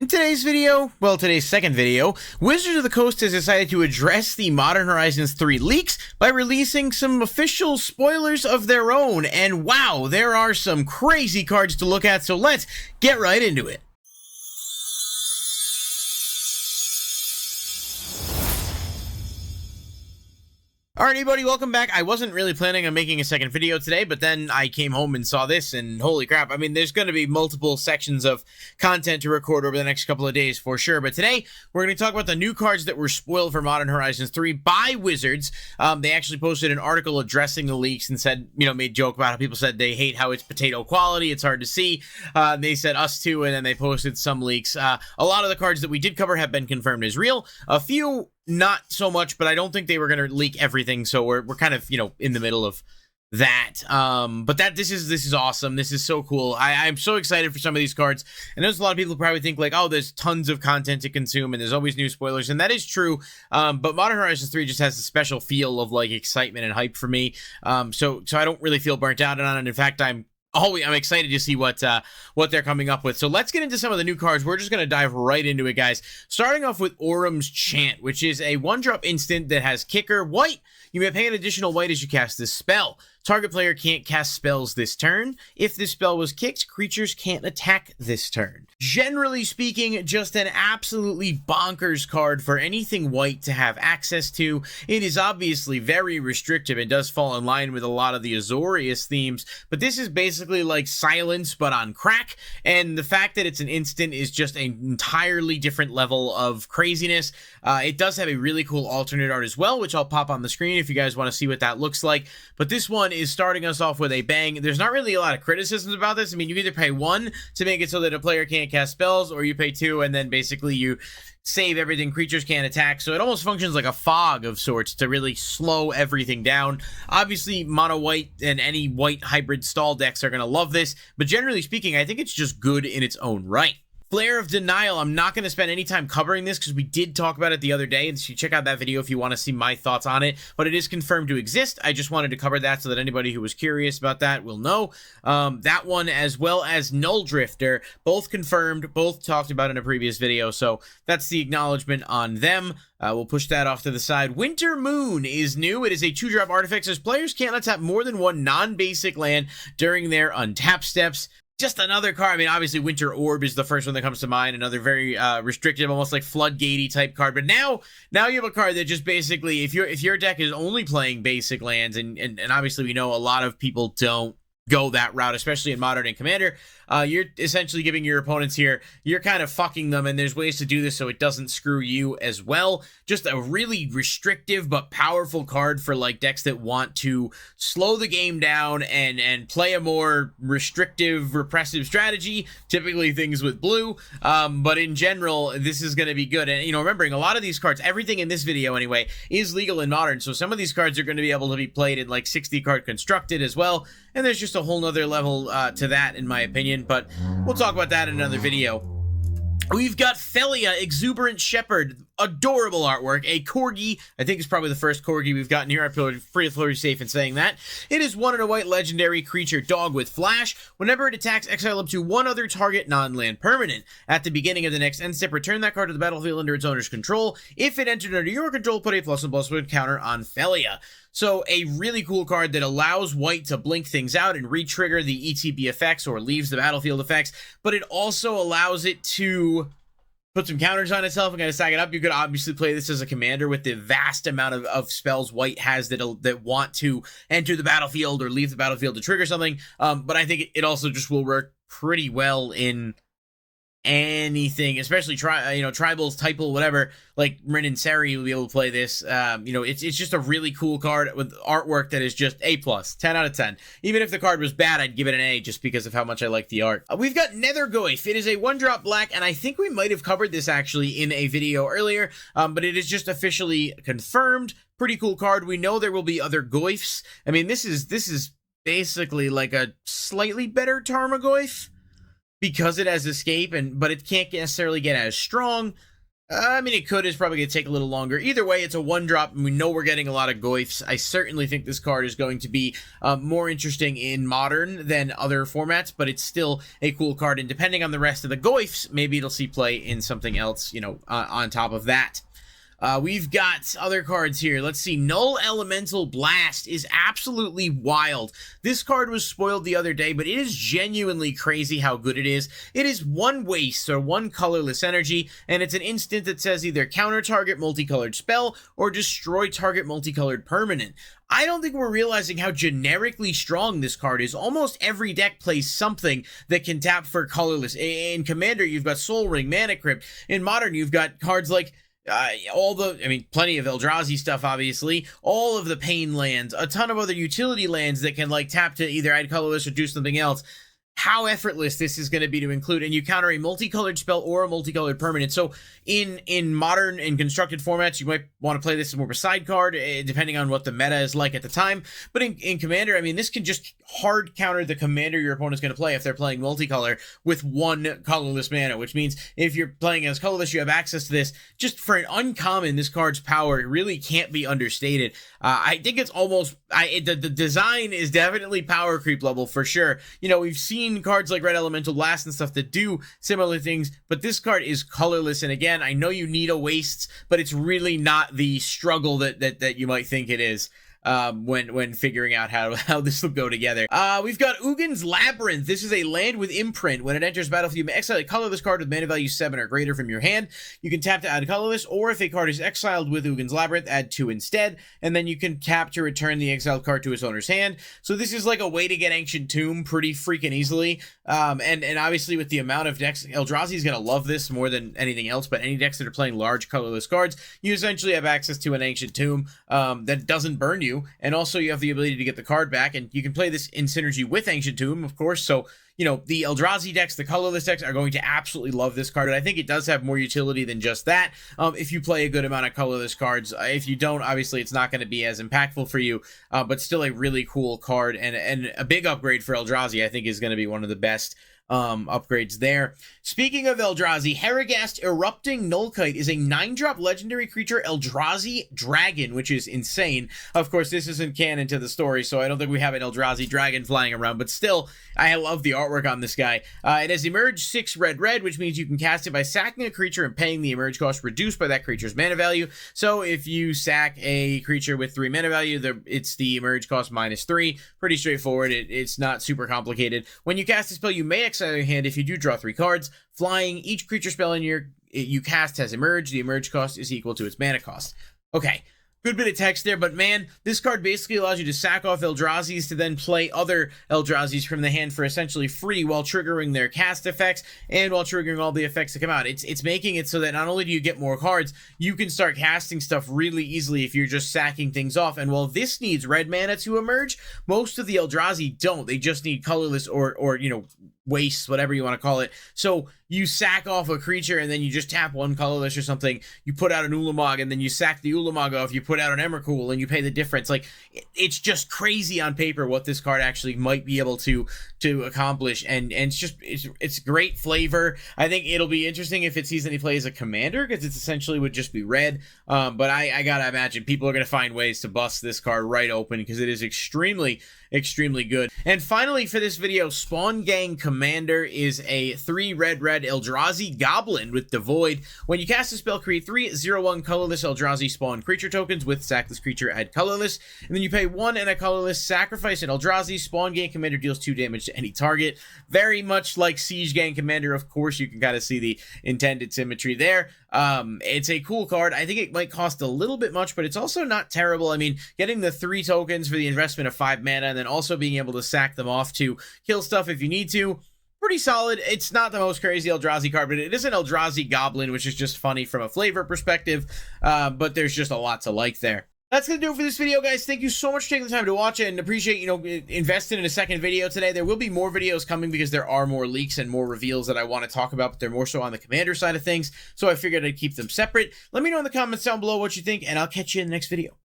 In today's video, well, today's second video, Wizards of the Coast has decided to address the Modern Horizons 3 leaks by releasing some official spoilers of their own, and wow, there are some crazy cards to look at, so let's get right into it. Alright everybody, welcome back. I wasn't really planning on making a second video today, but then I came home and saw this, and holy crap, I mean, there's going to be multiple sections of content to record over the next couple of days for sure, but today, we're going to talk about the new cards that were spoiled for Modern Horizons 3 by Wizards. They actually posted an article addressing the leaks and said, made joke about how people said they hate how it's potato quality, it's hard to see. They said us too, and then they posted some leaks. A lot of the cards that we did cover have been confirmed as real. A few not so much, but I don't think they were going to leak everything, so we're kind of, in the middle of that. But this is awesome. This is so cool. I'm so excited for some of these cards. And there's a lot of people who probably think like, oh, there's tons of content to consume and there's always new spoilers, and that is true. But Modern Horizons 3 just has a special feel of like excitement and hype for me. So I don't really feel burnt out on it. In fact, I'm excited to see what they're coming up with. So let's get into some of the new cards. We're just going to dive right into it, guys. Starting off with Orams Chant, which is a 1-drop instant that has kicker white. You may pay an additional white as you cast this spell. Target player can't cast spells this turn. If this spell was kicked, creatures can't attack this turn. Generally speaking, just an absolutely bonkers card for anything white to have access to. It is obviously very restrictive and does fall in line with a lot of the Azorius themes, but this is basically like Silence but on crack, and the fact that it's an instant is just an entirely different level of craziness. It does have a really cool alternate art as well, which I'll pop on the screen if you guys want to see what that looks like, but this one is starting us off with a bang. There's not really a lot of criticisms about this. I mean, you either pay 1 to make it so that a player can't cast spells, or you pay 2 and then basically you save everything, creatures can't attack. So it almost functions like a fog of sorts to really slow everything down. Obviously, mono white and any white hybrid stall decks are going to love this, but generally speaking, I think it's just good in its own right. Flare of Denial, I'm not going to spend any time covering this because we did talk about it the other day, and so check out that video if you want to see my thoughts on it, but it is confirmed to exist. I just wanted to cover that so that anybody who was curious about that will know. That one, as well as Null Drifter, both confirmed, both talked about in a previous video, so that's the acknowledgement on them. We'll push that off to the side. Winter Moon is new. It is a 2-drop artifact, says players can't untap more than 1 non-basic land during their untap steps. Just another card. I mean, obviously, Winter Orb is the first one that comes to mind. Another very restrictive, almost like floodgatey type card. But now you have a card that just basically, if your deck is only playing basic lands, and obviously we know a lot of people don't go that route, especially in Modern and Commander, you're essentially giving your opponents here, you're kind of fucking them, and there's ways to do this so it doesn't screw you as well. Just a really restrictive but powerful card for like decks that want to slow the game down and play a more restrictive, repressive strategy, typically things with blue, but in general, this is going to be good. And, remembering a lot of these cards, everything in this video anyway, is legal in Modern, so some of these cards are going to be able to be played in like 60 card Constructed as well, and there's just a whole nother level to that, in my opinion, but we'll talk about that in another video. We've got Felia, Exuberant Shepherd, adorable artwork, a corgi. I think it's probably the first corgi we've gotten here. I feel pretty safe in saying that. It is 1 and a white legendary creature dog with flash. Whenever it attacks, exile up to 1 other target non-land permanent. At the beginning of the next end step, return that card to the battlefield under its owner's control. If it entered under your control, put a +1/+1 counter on Felia. So a really cool card that allows white to blink things out and re-trigger the ETB effects or leaves the battlefield effects, but it also allows it to put some counters on itself and kind of stack it up. You could obviously play this as a commander with the vast amount of spells white has that want to enter the battlefield or leave the battlefield to trigger something, but I think it also just will work pretty well in anything, especially tribals, typal, whatever, like Rin and Seri will be able to play this. It's just a really cool card with artwork that is just A+, 10 out of 10. Even if the card was bad, I'd give it an A just because of how much I like the art. We've got Nether Go. It is a 1-drop black, and I think we might have covered this actually in a video earlier, but it is just officially confirmed. Pretty cool card. We know there will be other Goyfs. I mean, this is basically like a slightly better Tarmogoyf, because it has escape, but it can't necessarily get as strong. I mean, it could. It's probably going to take a little longer. Either way, it's a one drop, and we know we're getting a lot of goifs. I certainly think this card is going to be more interesting in Modern than other formats, but it's still a cool card. And depending on the rest of the goifs, maybe it'll see play in something else, you know, on top of that. We've got other cards here. Let's see. Null Elemental Blast is absolutely wild. This card was spoiled the other day, but it is genuinely crazy how good it is. It is one waste, or one colorless energy, and it's an instant that says either counter target multicolored spell or destroy target multicolored permanent. I don't think we're realizing how generically strong this card is. Almost every deck plays something that can tap for colorless. In Commander, you've got Soul Ring, Mana Crypt. In Modern, you've got cards like plenty of Eldrazi stuff, obviously, all of the Pain lands, a ton of other utility lands that can, like, tap to either add colorless or do something else. How effortless this is going to be to include, and you counter a multicolored spell or a multicolored permanent. So in Modern and constructed formats, you might want to play this as more of a side card, depending on what the meta is like at the time. But in Commander, I mean, this can just hard counter the commander your opponent's going to play if they're playing multicolor with one colorless mana, which means if you're playing as colorless, you have access to this. Just for an uncommon, this card's power really can't be understated. I think it's almost, the design is definitely power creep level for sure. You know, we've seen cards like Red Elemental Blast and stuff that do similar things, but this card is colorless. And again, I know you need a wastes, but it's really not the struggle that you might think it is. When figuring out how this will go together. We've got Ugan's Labyrinth. This is a land with imprint. When it enters battlefield, you may exile a colorless card with mana value 7 or greater from your hand. You can tap to add colorless, or if a card is exiled with Ugan's Labyrinth, add 2 instead, and then you can tap to return the exiled card to its owner's hand. So this is like a way to get Ancient Tomb pretty freaking easily. And obviously with the amount of decks, Eldrazi is going to love this more than anything else, but any decks that are playing large colorless cards, you essentially have access to an Ancient Tomb that doesn't burn you. And also you have the ability to get the card back, and you can play this in synergy with Ancient Tomb, of course. So, you know, the Eldrazi decks, the colorless decks are going to absolutely love this card. And I think it does have more utility than just that. If you play a good amount of colorless cards, if you don't, obviously it's not going to be as impactful for you, but still a really cool card, and a big upgrade for Eldrazi. I think is going to be one of the best upgrades there. Speaking of Eldrazi, Heragast Erupting Nullkite is a 9-drop legendary creature Eldrazi dragon, which is insane. Of course, this isn't canon to the story, so I don't think we have an Eldrazi dragon flying around, but still, I love the artwork on this guy. It has Emerge 6 red, which means you can cast it by sacking a creature and paying the Emerge cost reduced by that creature's mana value. So if you sack a creature with 3 mana value, it's the Emerge cost -3. Pretty straightforward. It's not super complicated. When you cast a spell, you may exile your hand if you do draw 3 cards. Flying, each creature spell you cast has Emerge. The Emerge cost is equal to its mana cost. Okay, good bit of text there, but man, this card basically allows you to sack off Eldrazi's to then play other Eldrazi's from the hand for essentially free while triggering their cast effects and while triggering all the effects that come out. It's making it so that not only do you get more cards, you can start casting stuff really easily if you're just sacking things off. And while this needs red mana to emerge, most of the Eldrazi don't. They just need colorless or you know, wastes, whatever you want to call it. So you sack off a creature and then you just tap one colorless or something. You put out an Ulamog and then you sack the Ulamog off. You put out an Emrakul and you pay the difference. Like, it's just crazy on paper what this card actually might be able to accomplish. And it's great flavor. I think it'll be interesting if it sees any play as a commander, because it's essentially would just be red. But I gotta imagine people are gonna find ways to bust this card right open, because it is extremely good. And finally for this video, Spawn Gang Commander is a 3 red Eldrazi Goblin with Devoid. When you cast a spell, create 3 0/1 colorless Eldrazi spawn creature tokens with sackless creature, add colorless, and then you pay 1 and a colorless, sacrifice an Eldrazi. Spawn Gang Commander deals 2 damage to any target. Very much like Siege Gang Commander. Of course, you can kind of see the intended symmetry there. It's a cool card. I think it might cost a little bit much, but it's also not terrible. I mean, getting the 3 tokens for the investment of 5 mana, and then also being able to sack them off to kill stuff if you need to, pretty solid. It's not the most crazy Eldrazi card, but it is an Eldrazi Goblin, which is just funny from a flavor perspective, but there's just a lot to like there. That's going to do it for this video, guys. Thank you so much for taking the time to watch it, and appreciate, you know, investing in a second video today. There will be more videos coming because there are more leaks and more reveals that I want to talk about, but they're more so on the commander side of things, so I figured I'd keep them separate. Let me know in the comments down below what you think, and I'll catch you in the next video.